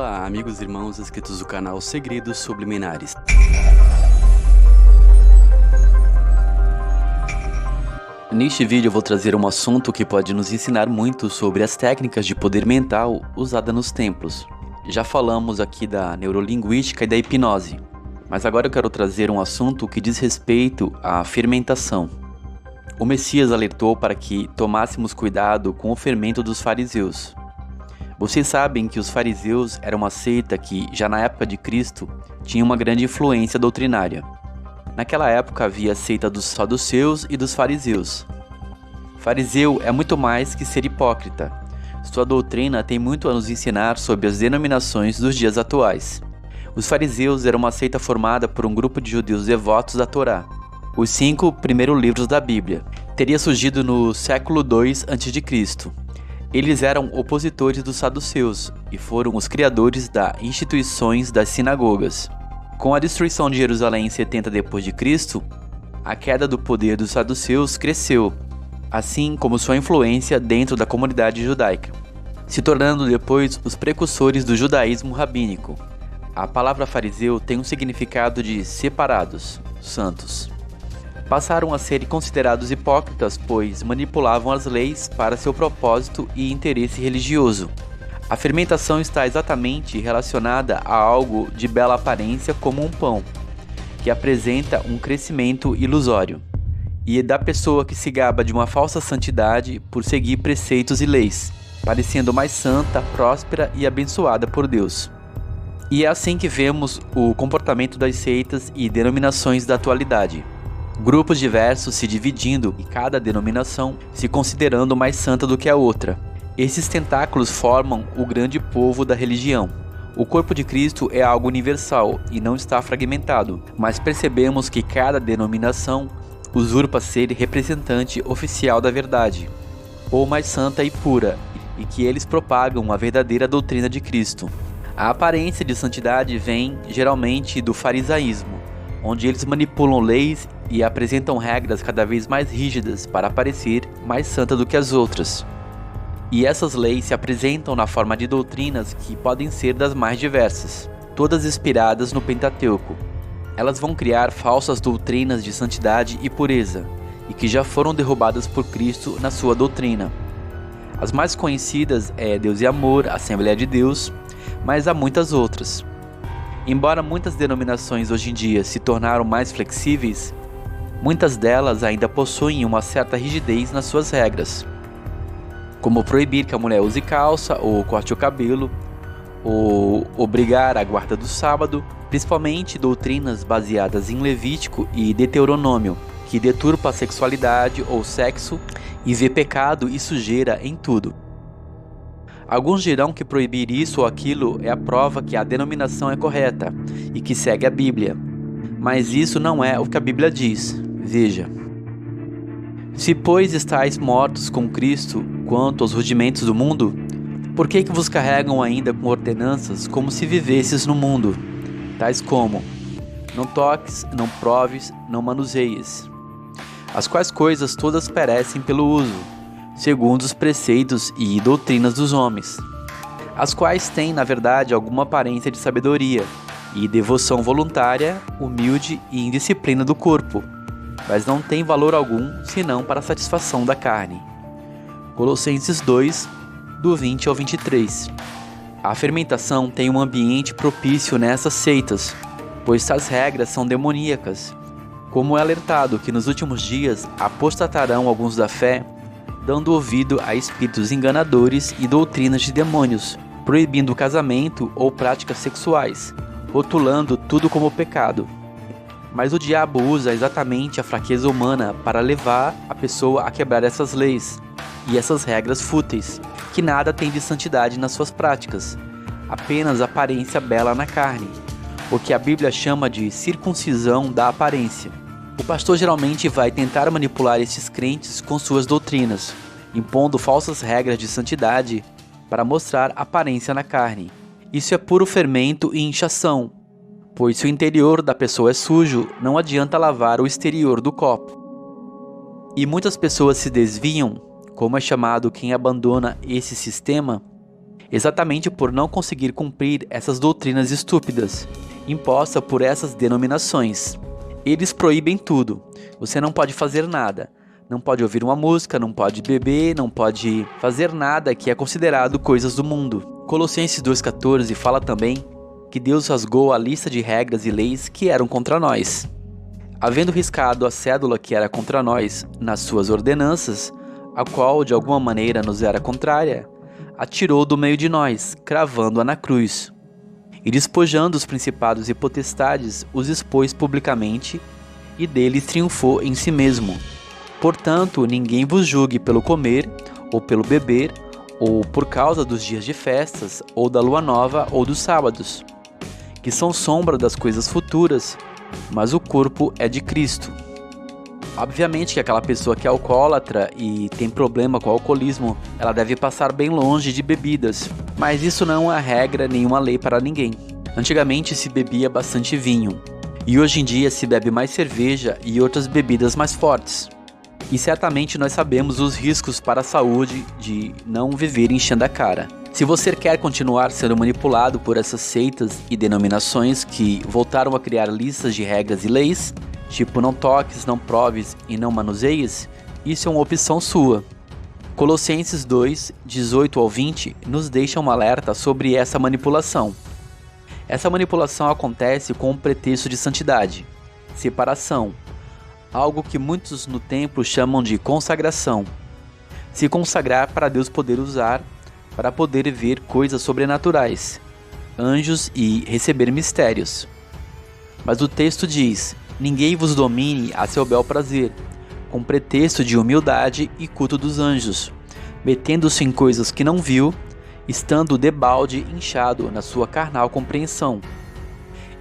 Olá, amigos e irmãos inscritos do canal Segredos Subliminares. Neste vídeo eu vou trazer um assunto que pode nos ensinar muito sobre as técnicas de poder mental usadas nos templos. Já falamos aqui da neurolinguística e da hipnose, mas agora eu quero trazer um assunto que diz respeito à fermentação. O Messias alertou para que tomássemos cuidado com o fermento dos fariseus. Vocês sabem que os fariseus eram uma seita que, já na época de Cristo, tinha uma grande influência doutrinária. Naquela época havia a seita dos saduceus e dos fariseus. Fariseu é muito mais que ser hipócrita. Sua doutrina tem muito a nos ensinar sobre as denominações dos dias atuais. Os fariseus eram uma seita formada por um grupo de judeus devotos da Torá, os 5 primeiros livros da Bíblia. Teria surgido no século II a.C. Eles eram opositores dos saduceus e foram os criadores das instituições das sinagogas. Com a destruição de Jerusalém em 70 d.C., a queda do poder dos saduceus cresceu, assim como sua influência dentro da comunidade judaica, se tornando depois os precursores do judaísmo rabínico. A palavra fariseu tem um significado de separados, santos. Passaram a ser considerados hipócritas, pois manipulavam as leis para seu propósito e interesse religioso. A fermentação está exatamente relacionada a algo de bela aparência como um pão, que apresenta um crescimento ilusório, e é da pessoa que se gaba de uma falsa santidade por seguir preceitos e leis, parecendo mais santa, próspera e abençoada por Deus. E é assim que vemos o comportamento das seitas e denominações da atualidade. Grupos diversos se dividindo e cada denominação se considerando mais santa do que a outra. Esses tentáculos formam o grande povo da religião. O corpo de Cristo é algo universal e não está fragmentado, mas percebemos que cada denominação usurpa ser representante oficial da verdade, ou mais santa e pura, e que eles propagam a verdadeira doutrina de Cristo. A aparência de santidade vem geralmente do farisaísmo, onde eles manipulam leis e apresentam regras cada vez mais rígidas para parecer mais santa do que as outras. E essas leis se apresentam na forma de doutrinas que podem ser das mais diversas, todas inspiradas no Pentateuco. Elas vão criar falsas doutrinas de santidade e pureza, e que já foram derrubadas por Cristo na sua doutrina. As mais conhecidas é Deus e Amor, Assembleia de Deus, mas há muitas outras. Embora muitas denominações hoje em dia se tornaram mais flexíveis, muitas delas ainda possuem uma certa rigidez nas suas regras, como proibir que a mulher use calça ou corte o cabelo, ou obrigar a guarda do sábado, principalmente doutrinas baseadas em Levítico e Deuteronômio, que deturpa a sexualidade ou sexo e vê pecado e sujeira em tudo. Alguns dirão que proibir isso ou aquilo é a prova que a denominação é correta e que segue a Bíblia, mas isso não é o que a Bíblia diz. Veja: se, pois, estáis mortos com Cristo quanto aos rudimentos do mundo, por que vos carregam ainda com ordenanças como se vivesses no mundo, tais como: não toques, não proves, não manuseies, as quais coisas todas perecem pelo uso, segundo os preceitos e doutrinas dos homens, as quais têm, na verdade, alguma aparência de sabedoria e devoção voluntária, humilde e indisciplina do corpo, mas não tem valor algum senão para a satisfação da carne. Colossenses 2, do 20 ao 23. A fermentação tem um ambiente propício nessas seitas, pois tais regras são demoníacas. Como é alertado que nos últimos dias apostatarão alguns da fé, dando ouvido a espíritos enganadores e doutrinas de demônios, proibindo o casamento ou práticas sexuais, rotulando tudo como pecado. Mas o diabo usa exatamente a fraqueza humana para levar a pessoa a quebrar essas leis e essas regras fúteis, que nada tem de santidade nas suas práticas, apenas aparência bela na carne, o que a Bíblia chama de circuncisão da aparência. O pastor geralmente vai tentar manipular estes crentes com suas doutrinas, impondo falsas regras de santidade para mostrar aparência na carne. Isso é puro fermento e inchação, pois se o interior da pessoa é sujo, não adianta lavar o exterior do copo. E muitas pessoas se desviam, como é chamado quem abandona esse sistema, exatamente por não conseguir cumprir essas doutrinas estúpidas, impostas por essas denominações. Eles proíbem tudo. Você não pode fazer nada. Não pode ouvir uma música, não pode beber, não pode fazer nada que é considerado coisas do mundo. Colossenses 2,14 fala também que Deus rasgou a lista de regras e leis que eram contra nós. Havendo riscado a cédula que era contra nós nas suas ordenanças, a qual de alguma maneira nos era contrária, atirou do meio de nós, cravando-a na cruz. E despojando os principados e potestades, os expôs publicamente, e deles triunfou em si mesmo. Portanto, ninguém vos julgue pelo comer, ou pelo beber, ou por causa dos dias de festas, ou da lua nova, ou dos sábados, que são sombra das coisas futuras, mas o corpo é de Cristo. Obviamente que aquela pessoa que é alcoólatra e tem problema com o alcoolismo, ela deve passar bem longe de bebidas, mas isso não é regra nem uma lei para ninguém. Antigamente se bebia bastante vinho, e hoje em dia se bebe mais cerveja e outras bebidas mais fortes. E certamente nós sabemos os riscos para a saúde de não viver enchendo a cara. Se você quer continuar sendo manipulado por essas seitas e denominações que voltaram a criar listas de regras e leis, tipo não toques, não proves e não manuseies, isso é uma opção sua. Colossenses 2, 18 ao 20 nos deixa um alerta sobre essa manipulação. Essa manipulação acontece com um pretexto de santidade, separação, algo que muitos no templo chamam de consagração. Se consagrar para Deus poder usar, para poder ver coisas sobrenaturais, anjos e receber mistérios. Mas o texto diz: ninguém vos domine a seu bel prazer, com pretexto de humildade e culto dos anjos, metendo-se em coisas que não viu, estando debalde inchado na sua carnal compreensão,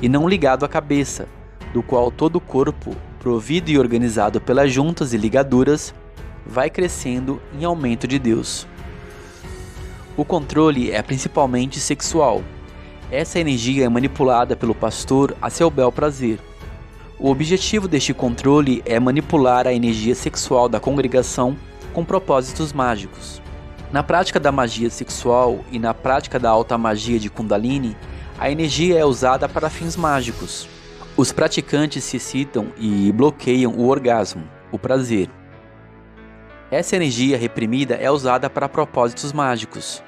e não ligado à cabeça, do qual todo o corpo, provido e organizado pelas juntas e ligaduras, vai crescendo em aumento de Deus. O controle é principalmente sexual. Essa energia é manipulada pelo pastor a seu bel prazer. O objetivo deste controle é manipular a energia sexual da congregação com propósitos mágicos. Na prática da magia sexual e na prática da alta magia de Kundalini, a energia é usada para fins mágicos. Os praticantes se excitam e bloqueiam o orgasmo, o prazer. Essa energia reprimida é usada para propósitos mágicos.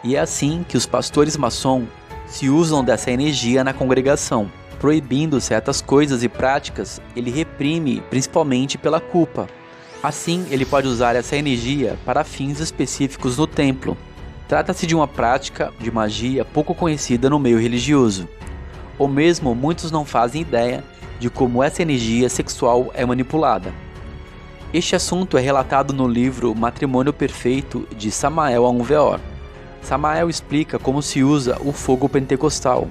E é assim que os pastores maçom se usam dessa energia na congregação. Proibindo certas coisas e práticas, ele reprime principalmente pela culpa. Assim, ele pode usar essa energia para fins específicos no templo. Trata-se de uma prática de magia pouco conhecida no meio religioso. Ou mesmo muitos não fazem ideia de como essa energia sexual é manipulada. Este assunto é relatado no livro Matrimônio Perfeito de Samael Aun Weor. Samael explica como se usa o fogo pentecostal,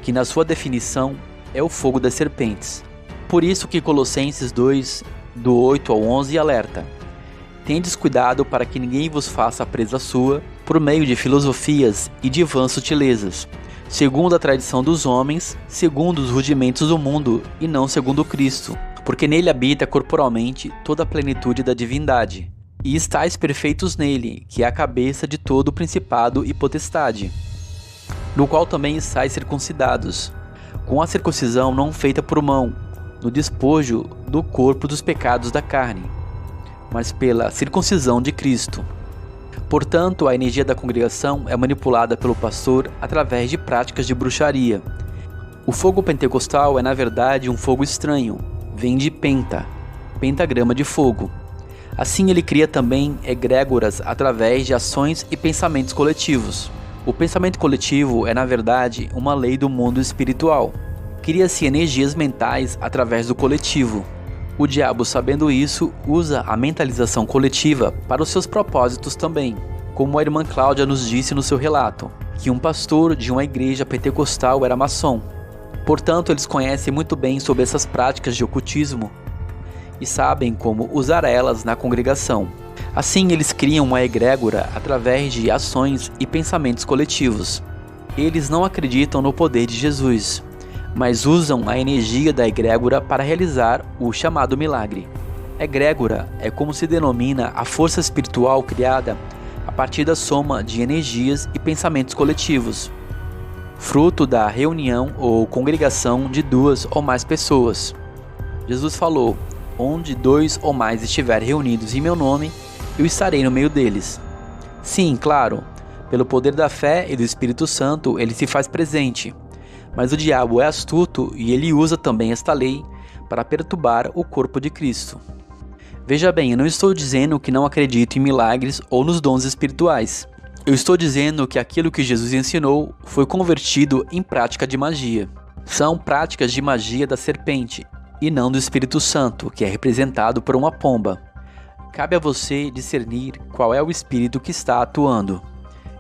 que na sua definição é o fogo das serpentes. Por isso que Colossenses 2, do 8 ao 11 alerta: tendes cuidado para que ninguém vos faça presa sua por meio de filosofias e de vãs sutilezas, segundo a tradição dos homens, segundo os rudimentos do mundo e não segundo Cristo, porque nele habita corporalmente toda a plenitude da divindade. E estáis perfeitos nele, que é a cabeça de todo o principado e potestade, no qual também estáis circuncidados, com a circuncisão não feita por mão, no despojo do corpo dos pecados da carne, mas pela circuncisão de Cristo. Portanto, a energia da congregação é manipulada pelo pastor através de práticas de bruxaria. O fogo pentecostal é na verdade um fogo estranho, vem de pentagrama de fogo. Assim ele cria também egrégoras através de ações e pensamentos coletivos. O pensamento coletivo é na verdade uma lei do mundo espiritual. Cria-se energias mentais através do coletivo. O diabo, sabendo isso, usa a mentalização coletiva para os seus propósitos também, como a irmã Cláudia nos disse no seu relato, que um pastor de uma igreja pentecostal era maçom. Portanto, eles conhecem muito bem sobre essas práticas de ocultismo e sabem como usar elas na congregação. Assim, eles criam uma egrégora através de ações e pensamentos coletivos. Eles não acreditam no poder de Jesus, mas usam a energia da egrégora para realizar o chamado milagre. Egrégora é como se denomina a força espiritual criada a partir da soma de energias e pensamentos coletivos, fruto da reunião ou congregação de 2 ou mais pessoas. Jesus falou: onde 2 ou mais estiverem reunidos em meu nome, eu estarei no meio deles. Sim, claro, pelo poder da fé e do Espírito Santo ele se faz presente, mas o diabo é astuto e ele usa também esta lei para perturbar o corpo de Cristo. Veja bem, eu não estou dizendo que não acredito em milagres ou nos dons espirituais. Eu estou dizendo que aquilo que Jesus ensinou foi convertido em prática de magia. São práticas de magia da serpente e não do Espírito Santo, que é representado por uma pomba. Cabe a você discernir qual é o espírito que está atuando.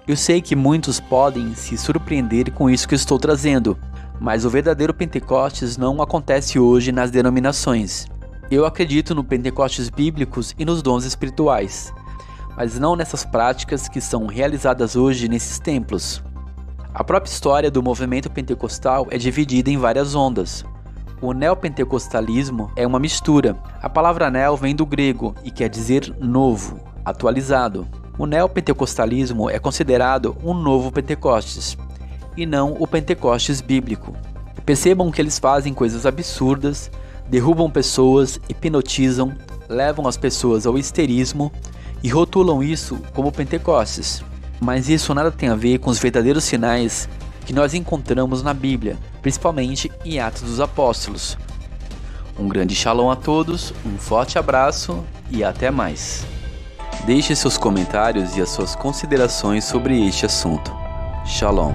Eu sei que muitos podem se surpreender com isso que estou trazendo, mas o verdadeiro Pentecostes não acontece hoje nas denominações. Eu acredito no Pentecostes bíblicos e nos dons espirituais, mas não nessas práticas que são realizadas hoje nesses templos. A própria história do movimento pentecostal é dividida em várias ondas. O neopentecostalismo é uma mistura. A palavra neo vem do grego e quer dizer novo, atualizado. O neopentecostalismo é considerado um novo Pentecostes, e não o Pentecostes bíblico. Percebam que eles fazem coisas absurdas, derrubam pessoas, hipnotizam, levam as pessoas ao histerismo e rotulam isso como Pentecostes. Mas isso nada tem a ver com os verdadeiros sinais que nós encontramos na Bíblia, principalmente em Atos dos Apóstolos. Um grande shalom a todos, um forte abraço e até mais. Deixe seus comentários e as suas considerações sobre este assunto. Shalom.